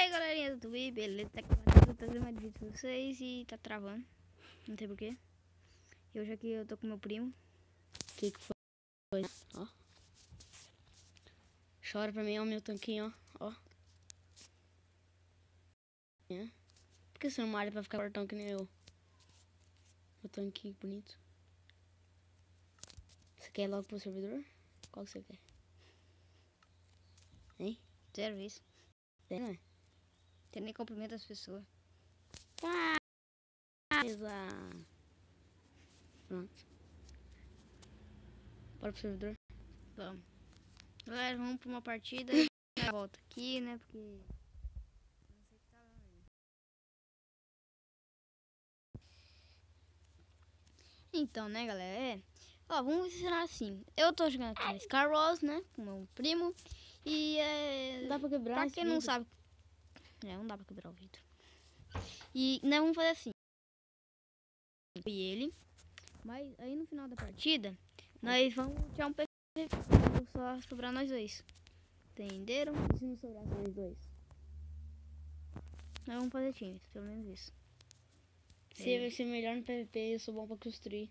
aí galerinha do YouTube, beleza? Tá trazendo mais vídeo pra vocês e tá travando. Não sei porquê. E hoje aqui eu tô com meu primo. Que foi? Ó. Chora pra mim, ó, meu tanquinho, ó. É. Por que você não malha pra ficar fortão que nem eu? Meu tanquinho bonito. Você quer ir logo pro servidor? Qual que você quer? Hein? Serviço. Tem, né? Tem nem cumprimento as pessoas. Pronto. Bora pro servidor? Vamos. Galera, vamos pra uma partida e volta aqui, né? Porque... não sei o que tá lá mesmo. Então, né, galera? Ó, vamos ensinar assim. Eu tô jogando aqui no Scar Wars, né? Com meu primo. E Não dá pra quebrar pra esse quem não vidro. sabe... não dá pra quebrar o vidro. E nós vamos fazer assim. Eu e ele. Mas aí no final da partida, nós vamos tirar um PVP. Só sobrar nós dois. Entenderam? E se não sobrar só nós dois? Nós vamos fazer times, pelo menos isso. Você vai ser melhor no PVP, eu sou bom pra construir.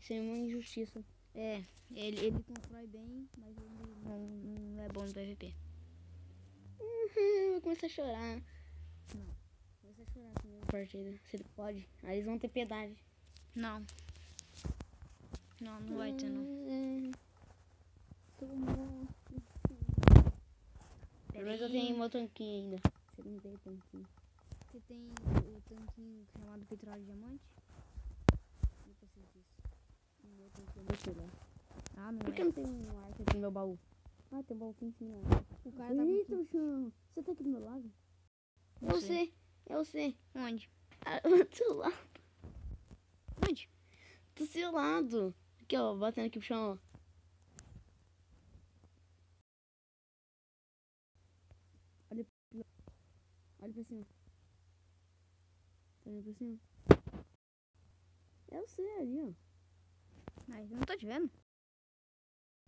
Isso é uma injustiça. É, ele constrói bem, mas ele não é bom no PVP. Vou começar a chorar. Não. Começar a chorar comigo na partida. Você pode. Aí eles vão ter piedade. Não. Não vai ter, não. Tô morto. Pelo menos eu tenho meu tanquinho ainda. Você não tem tanquinho. Você tem o tanquinho chamado Petróleo Diamante? Não preciso disso. O meu tanquinho é muito melhor. Ah, não Por que é. não tem um arco aqui no meu baú? Ah, tem um baú aqui em cima. O cara tá Eita, com... o chão. Você tá aqui do meu lado? Não Eu sei. sei. Eu sei. Onde? Ah, do seu lado. Onde? Do seu lado. Aqui, ó. Batendo aqui pro chão, ó. Olha pra cima. Tá olhando pra cima? Eu sei, ali, ó. Mas eu não tô te vendo.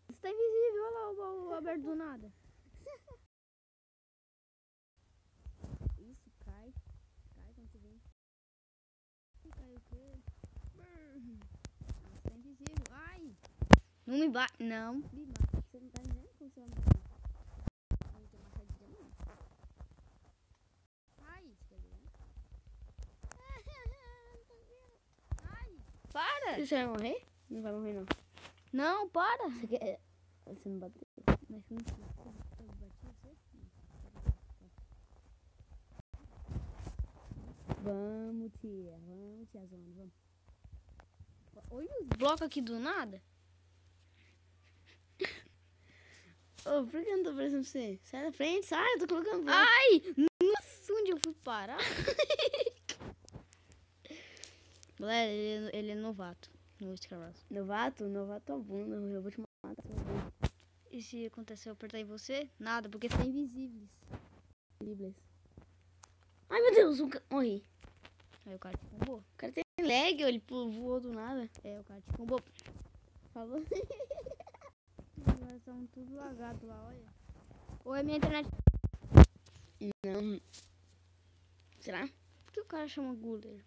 Você tá invisível, olha lá o baú aberto do nada. Isso, cai. Cai quando você vem. Cai o quê? Você tá invisível. Ai! Não me bate. Não me bate. Você não tá vendo como você vai matar? Não tem machado de diamante. Ai, você quer ver? Ai! Para! Você vai morrer? Não vai morrer, não. Não, para! Você quer... Você não bateu? Mas não bati você? Vamos, tia. Vamos, tiazona. Vamos. Olha os blocos aqui do nada. Ô, por que eu não tô aparecendo pra você? Sai da frente, sai. Eu tô colocando bloco. Ai! Nossa, onde eu fui parar? Galera, ele é novato no Scar Wars. Novato? Novato é bunda. Eu vou te matar. E se acontecer eu apertar em você? Nada, porque você é invisíveis. Dribles. Ai, meu Deus. Morri. Aí o cara te combou. O cara tem lag. Ele voou do nada. É, o cara te combou. Falou. Agora estão tudo lagado lá, olha. Ou é minha internet. Não. Será? Por que o cara chama Guller?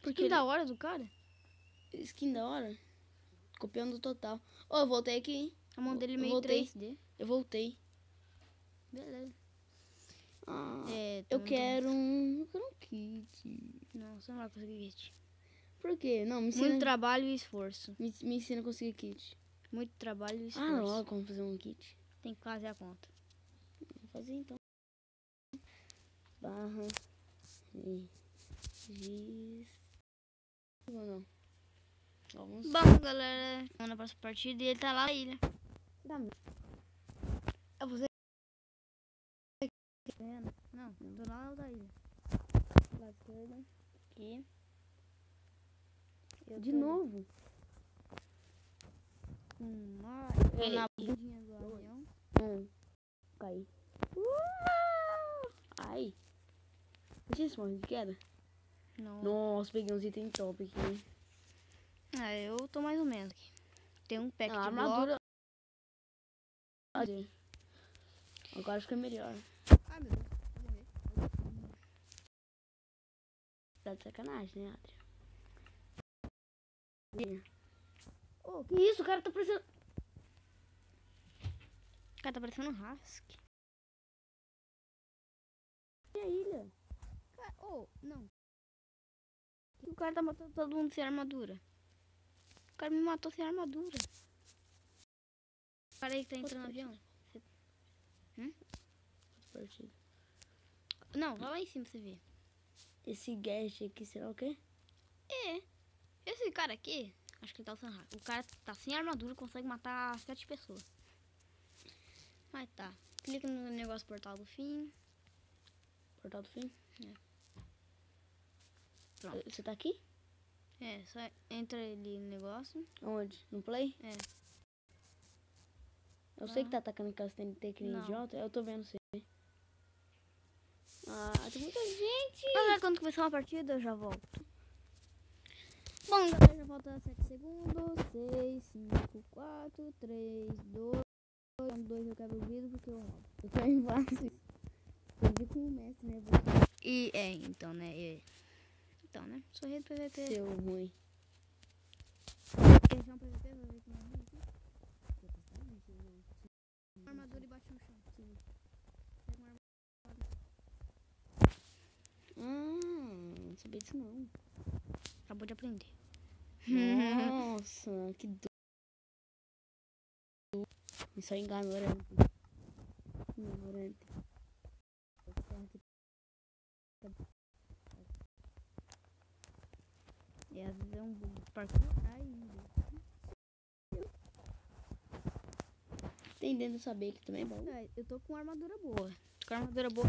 Porque Que da hora do cara. Skin da hora. Copiando total. Ô, eu voltei aqui, hein? A mão dele é Eu meio voltei. 3D. Eu voltei. Beleza. Ah, É, eu quero um kit. Não, você não vai conseguir kit. Por quê? Não, me ensina. Muito trabalho e esforço. Me ensina a conseguir kit. Muito trabalho e Ah, esforço. não, como fazer um kit. Tem que fazer a conta. Vou fazer então. Barra. Giz. Ou não? Vamos. Bom, galera, vamos na próxima partida e ele tá lá na ilha. Dá mesmo. É você? Não, tô lá na outra ilha. Lado esquerdo. Aqui. Eu De tô novo. tô na Ei, bundinha do avião. Caí. Ai. Você se morre de queda? Não. Nossa, peguei uns itens top aqui, hein? Ah, eu tô mais ou menos aqui. Tem um pack A de armadura. bloco. Agora acho que é melhor. Ai, meu Deus. Tá de sacanagem, né, Adriano? Ô, que isso? O cara tá parecendo... O cara tá parecendo um husky. E a ilha? Ô, não. O cara tá matando todo mundo sem armadura. O cara me matou sem armadura. O cara aí que tá entrando no avião. Partido. Não, vai lá em cima pra você ver. Esse guest aqui será o quê? Esse cara aqui, acho que ele tá usando hack. O cara tá sem armadura e consegue matar 7 pessoas. Mas tá. Clica no negócio portal do fim. Portal do fim? É. Pronto. Você tá aqui? É, só entra ali no negócio. Onde? No play? É. Eu sei que tá atacando aquelas TNT que nem Não. idiota. Eu tô vendo você. Ah, tem muita gente. Mas quando começar uma partida eu já volto. Bom, galera, já falta 7 segundos. 6, 5, 4, 3, 2. 2 eu quebro o vidro porque eu roubo. Eu também faço isso. Perdi com o mestre, né? E então, né? Então, né? Sou rei do PVP. Seu ruim. Quer jogar um PVP? Vou ver quem é ruim aqui. Uma armadura e bate no chão. Sim. Pega uma armadura. Não sabia disso não. Acabou de aprender. Nossa, que dor. Isso é ignorante. Ignorante. E às vezes é um bug. Parkour ainda. Tendendo a saber que também é bom. É, eu tô com uma armadura boa. Tô com uma armadura boa.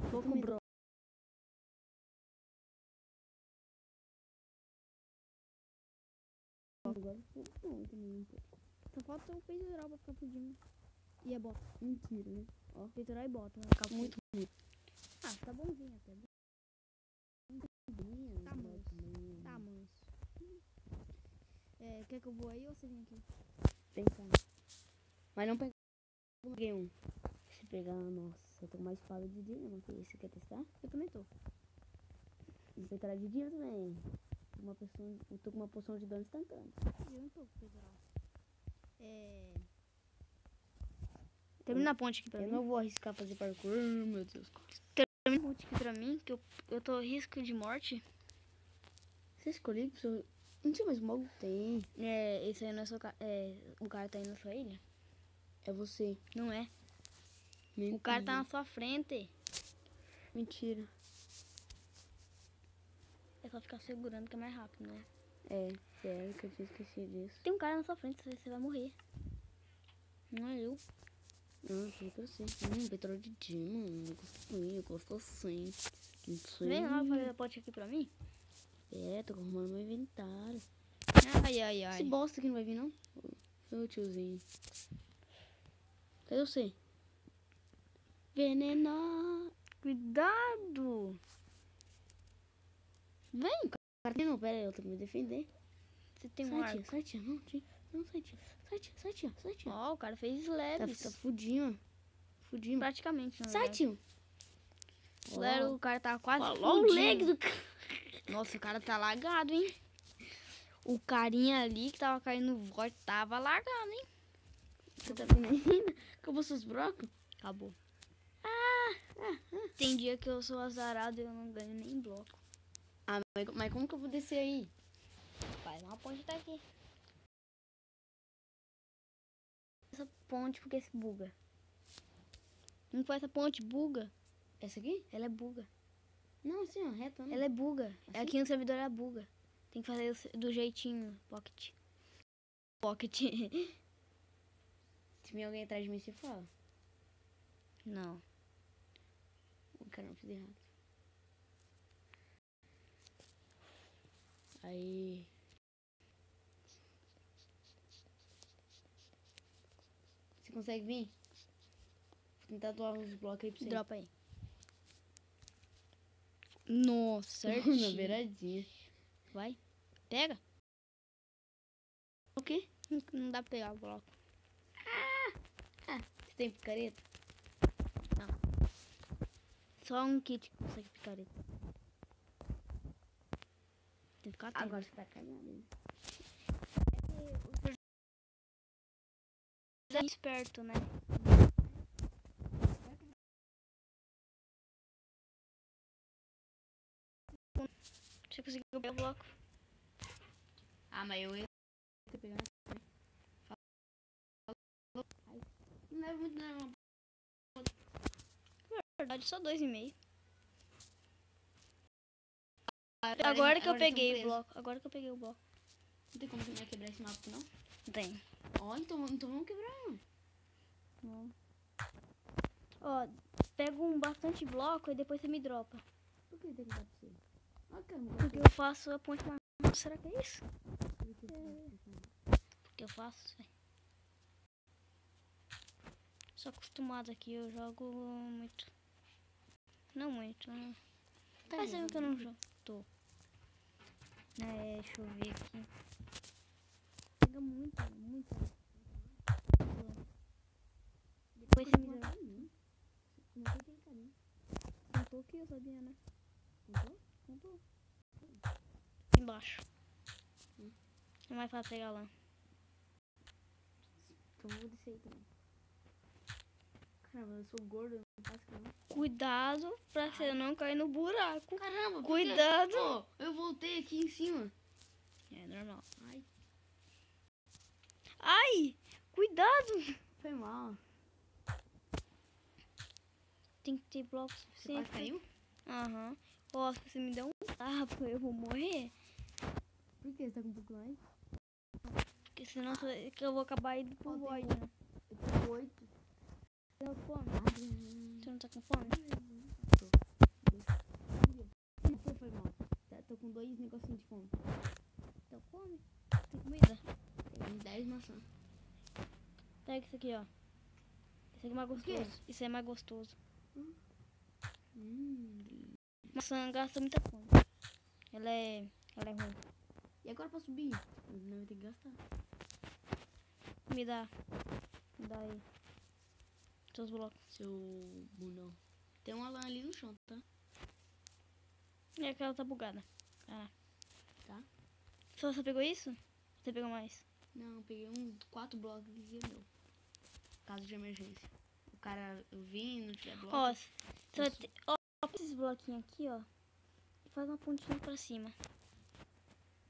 Eu tô com bloco. Agora ficou bom também um pouco. Só falta o peitoral pra ficar pudindo. E a bota. Mentira, né? Ó, peitoral e bota. Vai ficar Muito ruim. Ah, tá bonzinho até. Tá manso. Tá manso. Quer que eu vou aí ou você vem aqui? Vem cá. Mas não peguei um. Se pegar, nossa, eu tô com mais espada de dia, não. Você quer testar? Eu também tô. E peitoral de dia também. Eu tô com uma poção de dano instantâneo. Eu não tô com peitoral. Termina a ponte aqui pra Eu mim. não vou arriscar fazer parkour, meu Deus. Termina a ponte aqui pra mim, que eu tô risco de morte. Você escolheu que seu... Não tinha mais mogo? Tem. Esse aí não é seu cara. O cara tá aí na sua ilha? É você. Não é. Mentira. O cara tá na sua frente. Mentira. É só ficar segurando que é mais rápido, né? É, sério que eu tinha esquecido disso. Tem um cara na sua frente, você vai morrer. Não é eu. Não, eu pra você. Peitoral de dia, mano. Eu gosto assim. Não sei. Vem lá fazer a ponte aqui pra mim. Tô arrumando meu inventário. Ai, ai, ai. Esse bosta aqui não vai vir, não? Ô, tiozinho. Cadê você? Veneno. Cuidado. Vem, cara. Não, pera aí, eu tenho que me defender. Você tem um Sai, arco. tia, sai, tia. Não, tia. Não, sai, tia. Sai, tia, sai, tia. Sai, tia. Ó, o cara fez Tá leves. fudinho. Fudinho. Praticamente, na Sai, verdade. tio. Galera, o cara tá quase Falou o fudido. leg do cara. Nossa, o cara tá lagado, hein? O carinha ali que tava caindo no voto tava lagado, hein? Você tá vendo ainda? Acabou seus brocos? Acabou. Tem dia que eu sou azarado e eu não ganho nem bloco. Ah, mas como que eu vou descer aí? Faz uma ponte até aqui. Essa ponte porque se buga. Não faz essa ponte, buga. Essa aqui? Ela é buga. Não, assim, ó, reta. Não. Ela é buga. Assim? Aqui no servidor é buga. Tem que fazer do jeitinho, Pocket. Pocket. Se vier alguém atrás de mim, você fala. Não. O cara não fez errado. Aí... Você consegue vir? Vou tentar doar uns blocos aí pra você. Dropa aí. Nossa, Na certinho. beiradinha. Vai. Pega. O quê? Não dá pra pegar o bloco. Você tem picareta? Só um kit que consegue picareta. ficar atento. Agora você tá cagando. É esperto, né? Você conseguiu pegar o bloco? Ah, mas eu ia ter pegado. Não leva muito não. Verdade, só 2,5. Agora Agora que eu estamos peguei o presos. bloco. Agora que eu peguei o bloco. Não tem como você não quebrar esse mapa, não? Tem. Ó, então vamos quebrar. Não. Ó, pega bastante bloco e depois você me dropa. Por que tem que dar pra você? Ó, caramba. Porque eu faço a ponte mais. Será que é isso? Porque eu faço, velho. Sou acostumado aqui, eu jogo muito. Não muito, né? Tá Faz tempo jogando? que eu não jogo. Tô. Deixa eu ver aqui. Pega muito. Depois você me dropa. Começou aquele carinha. Contou aqui, eu sabia, né? Contou. Embaixo. É mais fácil pegar lá. Então eu vou descer aí também. Caramba, eu sou gordo, eu não faço que não. Cuidado pra você não cair no buraco. Caramba, por Cuidado. quê? Pô, eu voltei aqui em cima. É normal. Ai, Ai! Cuidado! foi mal. Tem que ter bloco Você suficiente. quase caiu? Aham. Ó, se você me der um tapa, eu vou morrer. Por que? Você tá com um pouco mais? Porque senão eu vou acabar indo pro Ó, tem void, um. né? Eu tô com 8. Você tá com fome? Você não tá com fome? Foi mal. Tô com 2 negocinhos de fome. Tá com fome? Tem comida? Tem 10 maçãs. Pega isso aqui, ó. Esse aqui é mais O quê? gostoso. Isso é mais gostoso. Delícia. Maçã gasta muita fome. Ela é ruim. E agora pra subir? Não vai ter que gastar. Me dá aí. Seus blocos. Seu bundão. Tem uma lã ali no chão, tá? E aquela tá bugada. Ah. Tá? Só você pegou isso? Você pegou mais? Não, eu peguei 4 blocos aqui que é meu. Caso de emergência. O cara, eu vim, não tiver bloco. Ó, esses bloquinhos aqui, ó. E faz uma pontinha pra cima.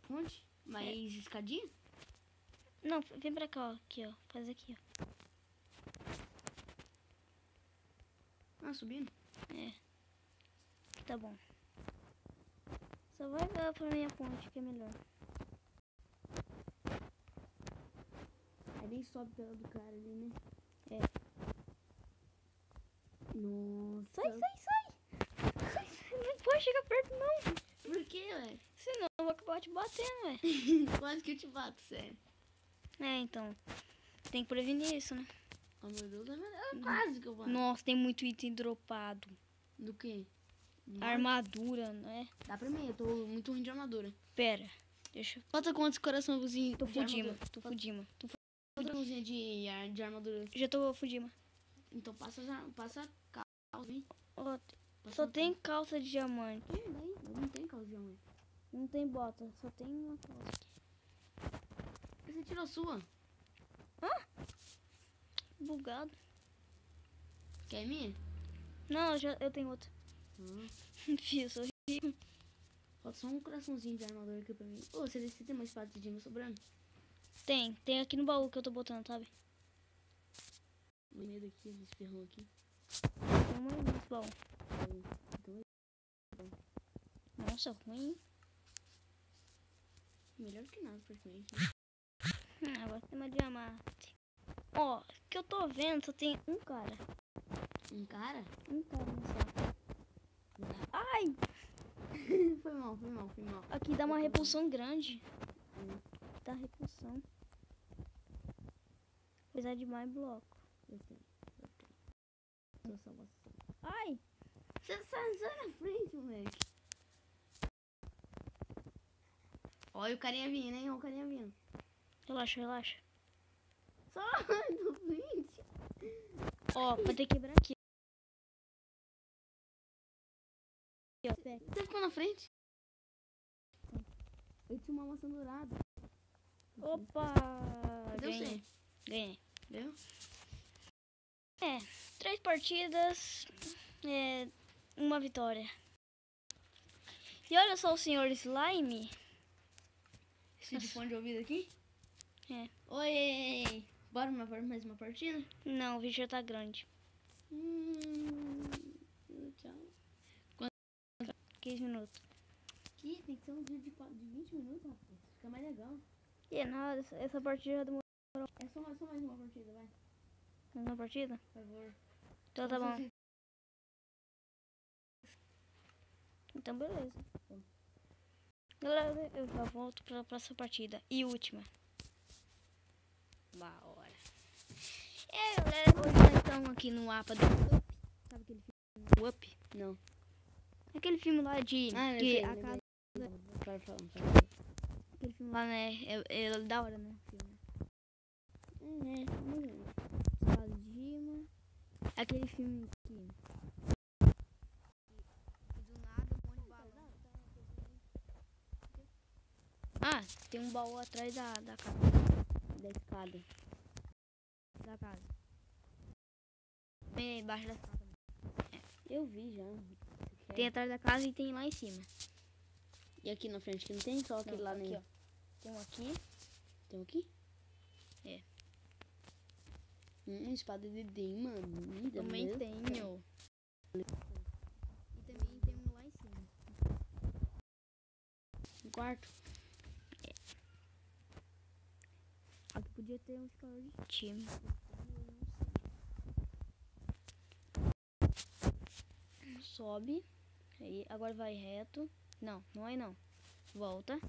Onde? Mais escadinha? Não, vem pra cá, ó. Aqui, ó. Faz aqui, ó. Ah, subindo? Tá bom. Só vai dar pra minha ponte, que é melhor. Aí nem sobe pela do cara ali, né? É. Nossa. Sai. Não pode chegar perto, não. Por que, ué? Senão eu vou acabar te batendo, velho. Quase que eu te bato, sério. Então. Tem que prevenir isso, né? Oh, meu Deus, é quase que eu bato. Nossa, tem muito item dropado. Do quê? Armadura, né? Dá pra mim, eu tô muito ruim de armadura. Pera. Deixa eu... Falta quantos coraçãozinhos? Tô de fudima. armadura? Tô fudima. Coraçãozinho de armadura. Já tô fudima. Então passa calça, hein? Ó, Passa só a tem calça de diamante. calça. Daí? Eu não tenho calça de diamante. Não tem bota, só tem uma calça. Você tirou a sua? Bugado. Quer minha? Não, eu tenho outra. Fio, sou rico. Falta só um coraçãozinho de armadura aqui pra mim. Ô, você tem mais espada de diamante sobrando? Tem aqui no baú que eu tô botando, sabe? O medo aqui, ele se ferrou aqui. Tem uma nesse baú. Então, Nossa, ruim. melhor do que nada, praticamente. Agora tem uma diamante. Ó, que eu tô vendo, só tem um cara. Um cara? Um cara só. Ai! Foi mal. Aqui dá uma repulsão grande. Dá repulsão. Precisar de mais bloco. Eu tenho. Sua salvação. Ai! Você sai na frente, moleque. Olha o carinha vindo, hein? Olha o carinha vindo. Relaxa. Sai do frente. Ó, vai ter que quebrar aqui. Você ficou na frente? Eu tinha uma maçã dourada. Opa! Deu Ganhei. sim. Ganhei. Viu? 3 partidas, uma vitória. E olha só o senhor Slime. Esse de fone de ouvido aqui? É. Oi! Bora mais uma partida? Não, o vídeo já tá grande. Tchau. 15 minutos. Aqui tem que ser um vídeo de 20 minutos, rapaz. Fica mais legal. E é nada, essa partida já demorou. É só mais uma partida, vai. Uma partida? Por favor. Então tá bom. Então beleza. Galera, eu já volto pra próxima partida. E última. Uma hora. Galera, hoje nós estamos aqui no mapa do Up. Sabe aquele filme do Up? Não. Aquele filme lá de... Ah, que eu a sei, casa... Para falar. Aquele filme lá, né? É da hora, né? O filme. Escola de rima. Aquele filme que... do nada, um monte de balão. Ah, tem um baú atrás da casa. Da escada. Da casa. Tem embaixo da escada também. Eu vi já. Tem atrás da casa e tem lá em cima. E aqui na frente que não tem? Só aquele Não, lá aqui, nem. ó. Tem um aqui. Tem um aqui? É. Espada de Dean, mano. Também Beleza. tenho. E também tem um lá em cima. Um quarto. Aqui podia ter um escola de time. Sobe. Aí, agora vai reto. Não, não vai não. Volta.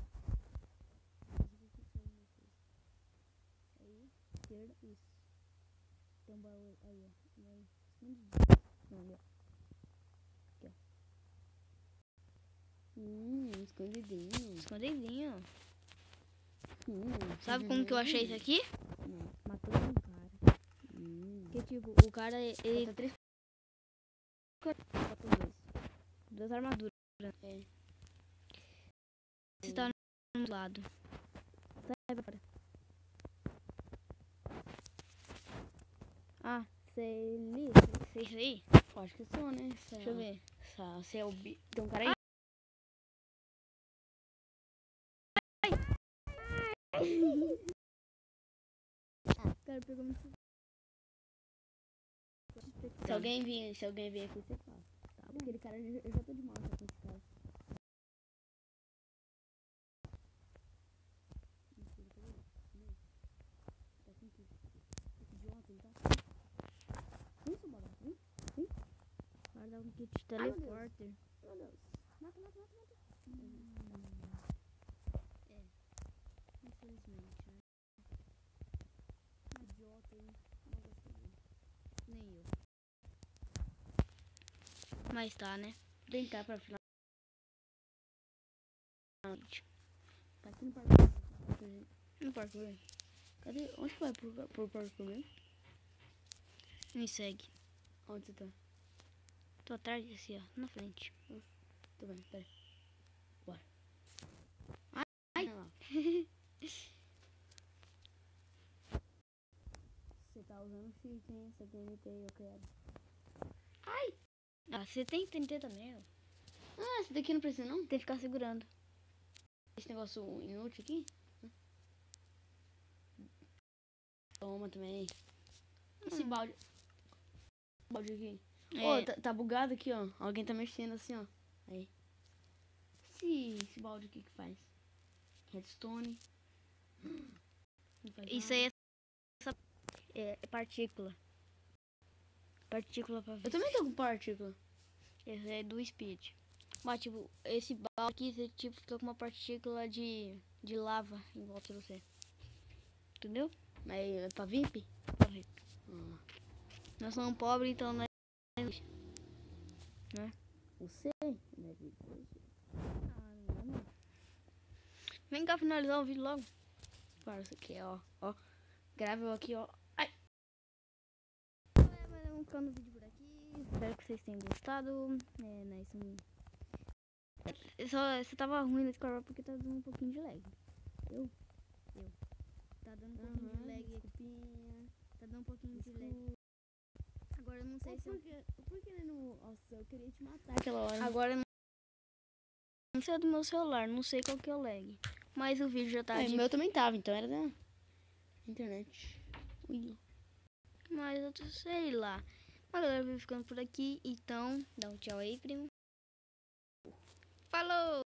Aí, esquerda, isso. Tem um baú aí, ó. Não, ali, ó. Aqui, ó. Escondidinho. Escondidinho. Sabe como que eu achei isso aqui? Matou um cara. Porque, tipo, o cara, ele... Falta 3. Faltam 2 armaduras. É. Você tá no lado. Sai pra... Ah, sei isso aí? Acho que sou, né? Deixa eu ver. Você é o Tem um cara aí? Cara, pegou muito... Se alguém vir aqui, você fala. Tá bom. Aquele cara, eu já tô de mal com esse cara. Guardar um kit de teleporter. Meu Deus. Mata. Infelizmente, né? Idiota, hein? Não gostei dele. Nem eu. Mas tá, né? Vem cá pra final. Tá aqui no parque. No parkour. Cadê? Onde que vai pro parkour mesmo? Me segue. Onde você tá? Tô atrás desse, ó. Na frente. Tô vendo, peraí. Bora. Ai! Lá. Você tá usando cheat, hein? Essa TNT eu quero. Ah, você tem TNT também, ó. Ah, esse daqui não precisa não? Tem que ficar segurando. Esse negócio inútil aqui? Toma também. Esse balde. Balde aqui. Ô, tá bugado aqui, ó. Alguém tá mexendo assim, ó. Aí. Esse balde aqui que faz? Redstone. Não faz Isso nada. aí é partícula. Partícula pra ver. Eu também tô com partícula. Esse é do Speed. Mas, tipo, esse balde aqui, você tipo, fica com uma partícula de lava em volta de você. Entendeu? Mas é pra VIP? Pra ver. Ah. Nós somos pobres, então nós... Né? Você? Não é VIP. Não. Vem cá finalizar o vídeo logo. Para isso aqui, ó. Ó. Grava eu aqui, ó. Ai. Vamos ficando o vídeo por aqui. Espero que vocês tenham gostado. Nós somos Só tava ruim nesse canal porque tá dando um pouquinho de lag. Eu. Tá dando um pouquinho de lag. Tá dando um pouquinho de lag. Agora eu não sei se Por que não... Nossa, eu queria te matar aquela hora. Agora eu não sei do meu celular, não sei qual que é o lag. Mas o vídeo já tá O meu também tava, então era da internet. Ui. Mas eu sei lá. Mas galera, eu vou ficando por aqui. Então, dá um tchau aí, primo. Falou!